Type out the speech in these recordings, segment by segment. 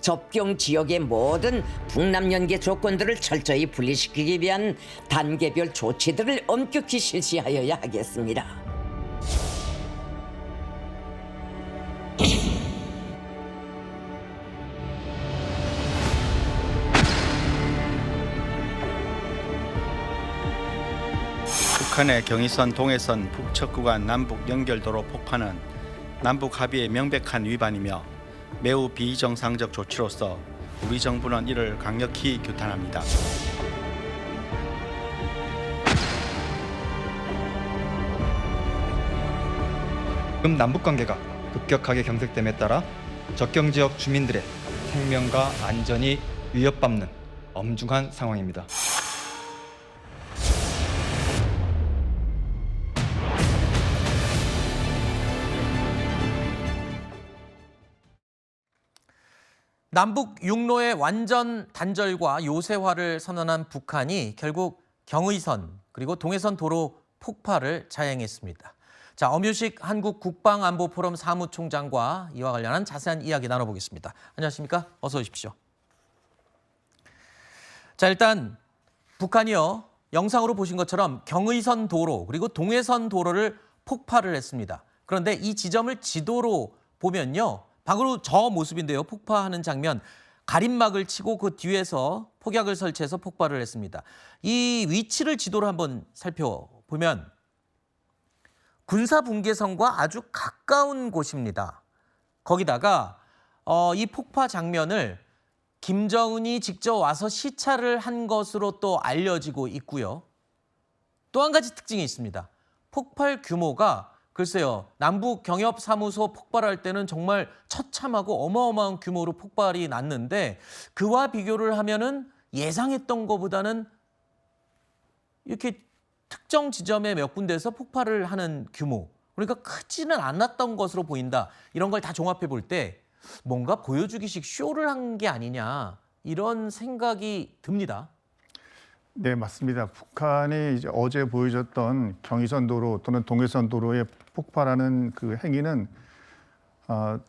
접경 지역의 모든 북남 연계 조건들을 철저히 분리시키기 위한 단계별 조치들을 엄격히 실시하여야 하겠습니다. 북한의 경의선, 동해선, 북측 구간 남북 연결도로 폭파는 남북 합의의 명백한 위반이며 매우 비정상적 조치로서 우리 정부는 이를 강력히 규탄합니다. 지금 남북 관계가 급격하게 경색됨에 따라 접경 지역 주민들의 생명과 안전이 위협받는 엄중한 상황입니다. 남북 육로의 완전 단절과 요새화를 선언한 북한이 결국 경의선 그리고 동해선 도로 폭파를 자행했습니다. 자, 엄유식 한국 국방안보포럼 사무총장과 이와 관련한 자세한 이야기 나눠보겠습니다. 안녕하십니까? 어서 오십시오. 자, 일단 북한이요, 영상으로 보신 것처럼 경의선 도로 그리고 동해선 도로를 폭파를 했습니다. 그런데 이 지점을 지도로 보면요, 바로 저 모습인데요. 폭파하는 장면, 가림막을 치고 그 뒤에서 폭약을 설치해서 폭발을 했습니다. 이 위치를 지도로 한번 살펴보면 군사분계선과 아주 가까운 곳입니다. 거기다가 이 폭파 장면을 김정은이 직접 와서 시찰을 한 것으로 또 알려지고 있고요. 또 한 가지 특징이 있습니다. 폭발 규모가 글쎄요, 남북 경협사무소 폭발할 때는 정말 처참하고 어마어마한 규모로 폭발이 났는데 그와 비교를 하면은 예상했던 것보다는 이렇게 특정 지점의 몇 군데에서 폭발을 하는 규모, 그러니까 크지는 않았던 것으로 보인다. 이런 걸 다 종합해 볼 때 뭔가 보여주기식 쇼를 한 게 아니냐, 이런 생각이 듭니다. 네, 맞습니다. 북한이 이제 어제 보여줬던 경의선 도로 또는 동해선 도로에 폭발하는 그 행위는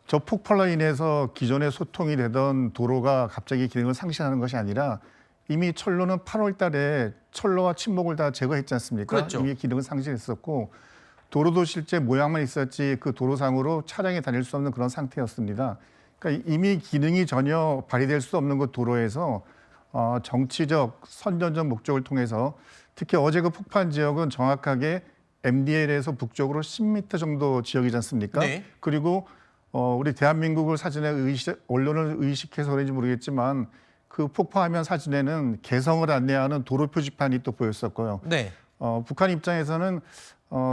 저 폭발로 인해서 기존에 소통이 되던 도로가 갑자기 기능을 상실하는 것이 아니라 이미 철로는 8월 달에 철로와 침목을 다 제거했지 않습니까? 그렇죠. 이미 기능을 상실했었고 도로도 실제 모양만 있었지 그 도로상으로 차량이 다닐 수 없는 그런 상태였습니다. 그러니까 이미 기능이 전혀 발휘될 수 없는 그 도로에서 정치적 선전적 목적을 통해서 특히 어제 그 폭발 지역은 정확하게 MDL에서 북쪽으로 10m 정도 지역이지 않습니까? 네. 그리고 우리 대한민국을 사진에 언론을 의식해서 그런지 모르겠지만 그 폭파하면 사진에는 개성을 안내하는 도로 표지판이 또 보였었고요. 네. 북한 입장에서는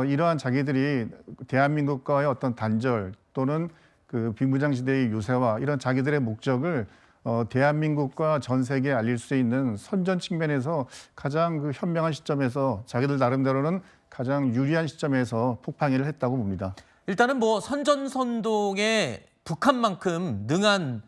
이러한 자기들이 대한민국과의 어떤 단절 또는 그 비무장지대의 요새화 이런 자기들의 목적을 대한민국과 전 세계에 알릴 수 있는 선전 측면에서 가장 그 현명한 시점에서 자기들 나름대로는 가장 유리한 시점에서 폭파행위를 했다고 봅니다. 일단은 뭐 선전선동에 북한만큼 능한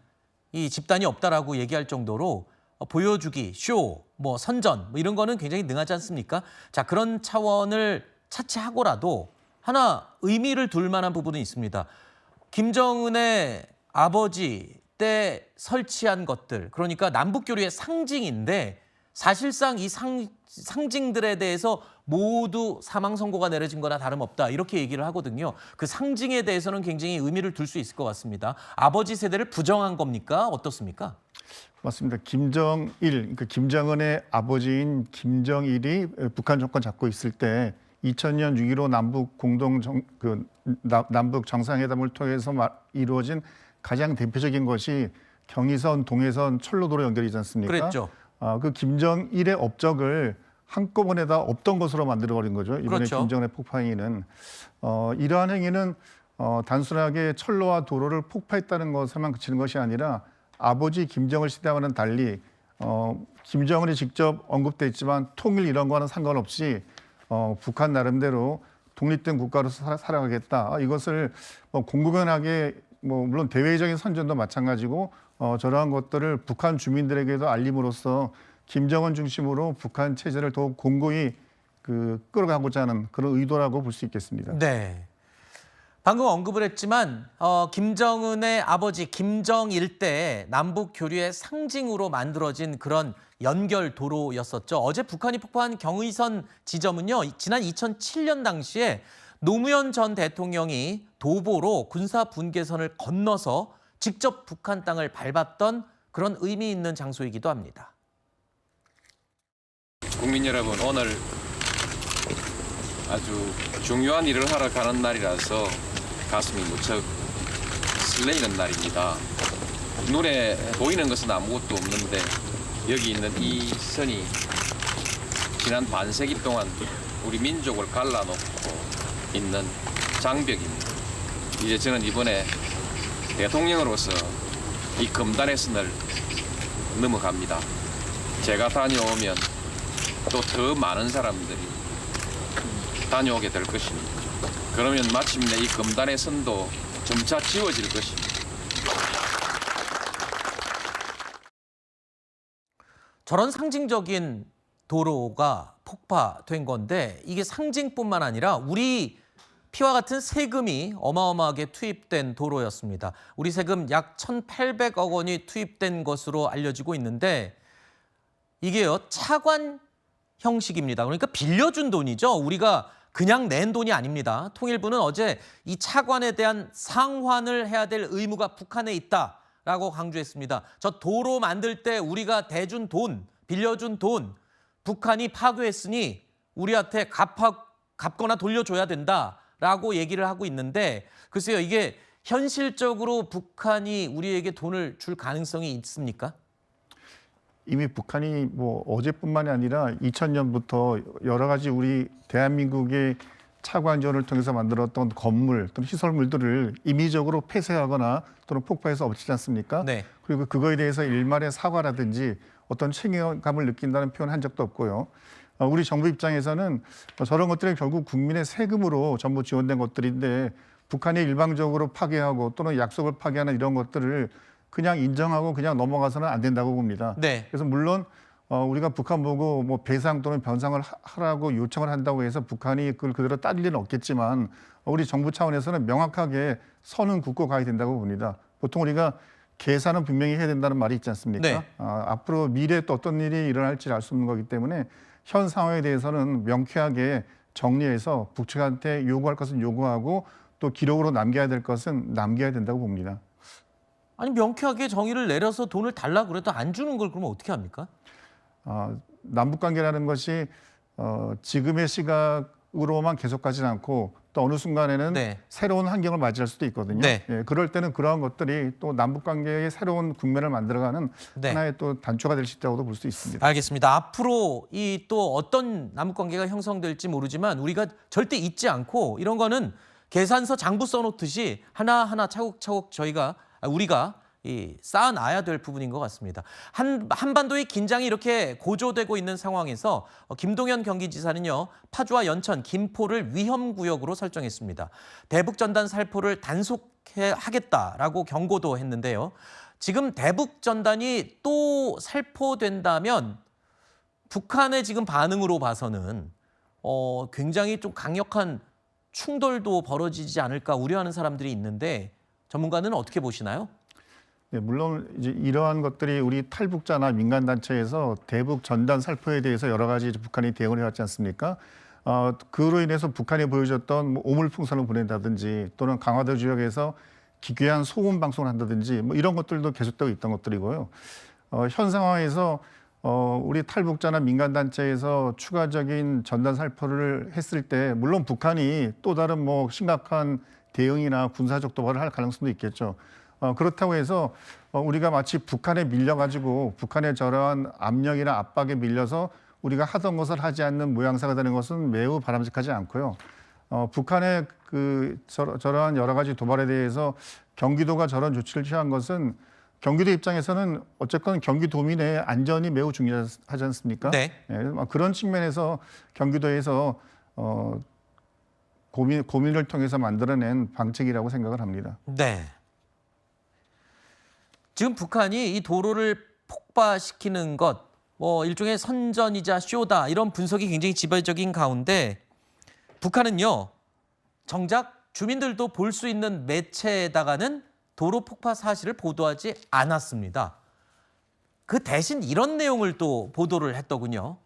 이 집단이 없다라고 얘기할 정도로 보여주기, 쇼, 뭐 선전 뭐 이런 거는 굉장히 능하지 않습니까? 자, 그런 차원을 차치하고라도 하나 의미를 둘 만한 부분은 있습니다. 김정은의 아버지 때 설치한 것들, 그러니까 남북교류의 상징인데 사실상 이 상징들에 대해서 모두 사망 선고가 내려진 거나 다름없다, 이렇게 얘기를 하거든요. 그 상징에 대해서는 굉장히 의미를 둘 수 있을 것 같습니다. 아버지 세대를 부정한 겁니까? 어떻습니까? 맞습니다. 김정일, 그러니까 김정은의 아버지인 김정일이 북한 정권 잡고 있을 때 2000년 6.15 남북 정상회담을 통해서 이루어진 가장 대표적인 것이 경의선, 동해선, 철로도로 연결이지 않습니까? 그랬죠. 그 김정일의 업적을 한꺼번에 다 없던 것으로 만들어버린 거죠. 이번에 그렇죠. 김정은의 폭파 행위는. 이러한 행위는 단순하게 철로와 도로를 폭파했다는 것에만 그치는 것이 아니라 아버지 김정일 시대와는 달리 김정은이 직접 언급돼 있지만 통일 이런 거와는 상관없이 북한 나름대로 독립된 국가로서 살아가겠다. 이것을 공공연하게 물론 대외적인 선전도 마찬가지고 저러한 것들을 북한 주민들에게도 알림으로써 김정은 중심으로 북한 체제를 더욱 공고히 끌어가고자 하는 그런 의도라고 볼 수 있겠습니다. 네. 방금 언급을 했지만 김정은의 아버지 김정일 때 남북 교류의 상징으로 만들어진 그런 연결 도로였었죠. 어제 북한이 폭파한 경의선 지점은요, 지난 2007년 당시에 노무현 전 대통령이 도보로 군사 분계선을 건너서 직접 북한 땅을 밟았던 그런 의미 있는 장소이기도 합니다. 국민 여러분, 오늘 아주 중요한 일을 하러 가는 날이라서 가슴이 무척 설레이는 날입니다. 눈에 보이는 것은 아무것도 없는데 여기 있는 이 선이 지난 반세기 동안 우리 민족을 갈라놓고 있는 장벽입니다. 이제 저는 이번에 대통령으로서 이 금단의 선을 넘어갑니다. 제가 다녀오면 또 더 많은 사람들이 다녀오게 될 것입니다. 그러면 마침내 이 금단의 선도 점차 지워질 것입니다. 저런 상징적인 도로가 폭파된 건데 이게 상징뿐만 아니라 우리 피와 같은 세금이 어마어마하게 투입된 도로였습니다. 우리 세금 약 1,800억 원이 투입된 것으로 알려지고 있는데 이게요, 차관 형식입니다. 그러니까 빌려준 돈이죠. 우리가 그냥 낸 돈이 아닙니다. 통일부는 어제 이 차관에 대한 상환을 해야 될 의무가 북한에 있다라고 강조했습니다. 저 도로 만들 때 우리가 대준 돈, 빌려준 돈, 북한이 파괴했으니 우리한테 갚거나 돌려줘야 된다라고 얘기를 하고 있는데 글쎄요, 이게 현실적으로 북한이 우리에게 돈을 줄 가능성이 있습니까? 이미 북한이 뭐 어제뿐만이 아니라 2000년부터 여러 가지 우리 대한민국의 차관전을 통해서 만들었던 건물 또는 시설물들을 임의적으로 폐쇄하거나 또는 폭파해서 엎치지 않습니까? 네. 그리고 그거에 대해서 일말의 사과라든지 어떤 책임감을 느낀다는 표현 한 적도 없고요. 우리 정부 입장에서는 저런 것들이 결국 국민의 세금으로 전부 지원된 것들인데 북한이 일방적으로 파괴하고 또는 약속을 파괴하는 이런 것들을 그냥 인정하고 그냥 넘어가서는 안 된다고 봅니다. 네. 그래서 물론 우리가 북한 보고 뭐 배상 또는 변상을 하라고 요청을 한다고 해서 북한이 그걸 그대로 따를 일은 없겠지만 우리 정부 차원에서는 명확하게 선은 긋고 가야 된다고 봅니다. 보통 우리가 계산은 분명히 해야 된다는 말이 있지 않습니까? 네. 앞으로 미래에 또 어떤 일이 일어날지 알 수 없는 거기 때문에 현 상황에 대해서는 명쾌하게 정리해서 북측한테 요구할 것은 요구하고 또 기록으로 남겨야 될 것은 남겨야 된다고 봅니다. 아니 명쾌하게 정의를 내려서 돈을 달라 그래도 안 주는 걸 그러면 어떻게 합니까? 남북 관계라는 것이 지금의 시각으로만 계속 가지는 않고 또 어느 순간에는 네. 새로운 환경을 맞이할 수도 있거든요. 네. 예, 그럴 때는 그러한 것들이 또 남북 관계의 새로운 국면을 만들어가는 네. 하나의 또 단초가 될 수 있다고도 볼 수 있습니다. 알겠습니다. 앞으로 이 또 어떤 남북 관계가 형성될지 모르지만 우리가 절대 잊지 않고 이런 거는 계산서 장부 써놓듯이 하나하나 차곡차곡 우리가 쌓아놔야 될 부분인 것 같습니다. 한반도의 긴장이 이렇게 고조되고 있는 상황에서 김동연 경기지사는요, 파주와 연천, 김포를 위험구역으로 설정했습니다. 대북전단 살포를 단속하겠다라고 경고도 했는데요. 지금 대북전단이 또 살포된다면 북한의 지금 반응으로 봐서는 굉장히 좀 강력한 충돌도 벌어지지 않을까 우려하는 사람들이 있는데 전문가는 어떻게 보시나요? 네, 물론 이제 이러한 것들이 우리 탈북자나 민간 단체에서 대북 전단 살포에 대해서 여러 가지 북한이 대응을 해왔지 않습니까? 그로 인해서 북한이 보여줬던 뭐 오물풍선을 보낸다든지 또는 강화도 지역에서 기괴한 소음 방송을 한다든지 뭐 이런 것들도 계속되고 있던 것들이고요. 현 상황에서 우리 탈북자나 민간 단체에서 추가적인 전단 살포를 했을 때 물론 북한이 또 다른 뭐 심각한 대응이나 군사적 도발을 할 가능성도 있겠죠. 그렇다고 해서 우리가 마치 북한에 밀려가지고 북한의 저러한 압력이나 압박에 밀려서 우리가 하던 것을 하지 않는 모양새가 되는 것은 매우 바람직하지 않고요. 북한의 저러한 여러 가지 도발에 대해서 경기도가 저런 조치를 취한 것은 경기도 입장에서는 어쨌건 경기도민의 안전이 매우 중요하지 않습니까? 네. 예, 그런 측면에서 경기도에서 고민을 통해서 만들어낸 방책이라고 생각을 합니다. 네. 지금 북한이 이 도로를 폭파시키는 것, 뭐 일종의 선전이자 쇼다 이런 분석이 굉장히 지배적인 가운데 북한은요, 정작 주민들도 볼 수 있는 매체에다가는 도로 폭파 사실을 보도하지 않았습니다. 그 대신 이런 내용을 또 보도를 했더군요.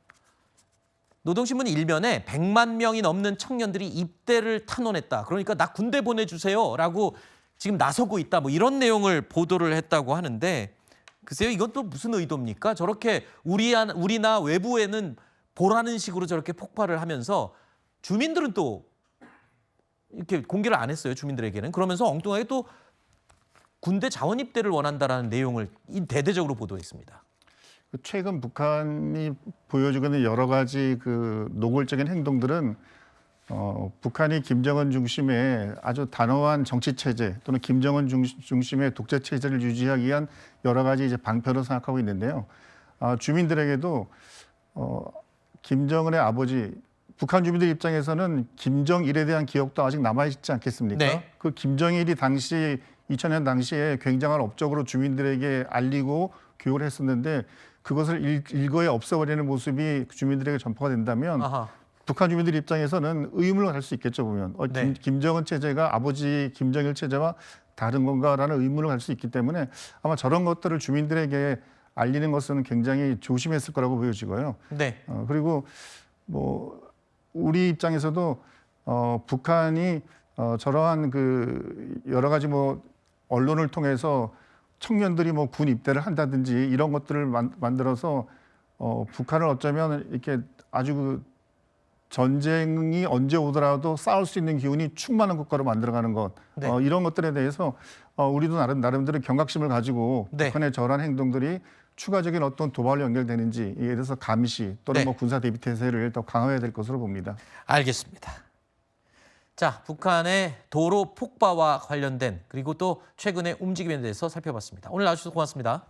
노동신문 일면에 100만 명이 넘는 청년들이 입대를 탄원했다. 그러니까 나 군대 보내주세요라고 지금 나서고 있다. 뭐 이런 내용을 보도를 했다고 하는데 글쎄요, 이건 또 무슨 의도입니까? 저렇게 우리나 외부에는 보라는 식으로 저렇게 폭발을 하면서 주민들은 또 이렇게 공개를 안 했어요. 주민들에게는. 그러면서 엉뚱하게 또 군대 자원 입대를 원한다라는 내용을 대대적으로 보도했습니다. 최근 북한이 보여주고 있는 여러 가지 그 노골적인 행동들은 북한이 김정은 중심의 아주 단호한 정치 체제 또는 김정은 중심의 독재 체제를 유지하기 위한 여러 가지 이제 방편으로 생각하고 있는데요. 주민들에게도 김정은의 아버지, 북한 주민들 입장에서는 김정일에 대한 기억도 아직 남아있지 않겠습니까? 네. 그 김정일이 당시 2000년 당시에 굉장한 업적으로 주민들에게 알리고 교육을 했었는데 그것을 일거에 없애버리는 모습이 주민들에게 전파가 된다면 아하. 북한 주민들 입장에서는 의문을 할 수 있겠죠. 보면 네. 김정은 체제가 아버지 김정일 체제와 다른 건가라는 의문을 할 수 있기 때문에 아마 저런 것들을 주민들에게 알리는 것은 굉장히 조심했을 거라고 보여지고요. 네. 그리고 뭐 우리 입장에서도 북한이 저러한 그 여러 가지 뭐 언론을 통해서 청년들이 뭐 군 입대를 한다든지 이런 것들을 만들어서 북한을 어쩌면 이렇게 아주 그 전쟁이 언제 오더라도 싸울 수 있는 기운이 충만한 국가로 만들어가는 것 네. 이런 것들에 대해서 우리도 나름대로 경각심을 가지고 네. 북한의 저러한 행동들이 추가적인 어떤 도발로 연결되는지 이에 대해서 감시 또는 네. 뭐 군사 대비 태세를 더 강화해야 될 것으로 봅니다. 알겠습니다. 자, 북한의 도로 폭파와 관련된 그리고 또 최근의 움직임에 대해서 살펴봤습니다. 오늘 나와주셔서 고맙습니다.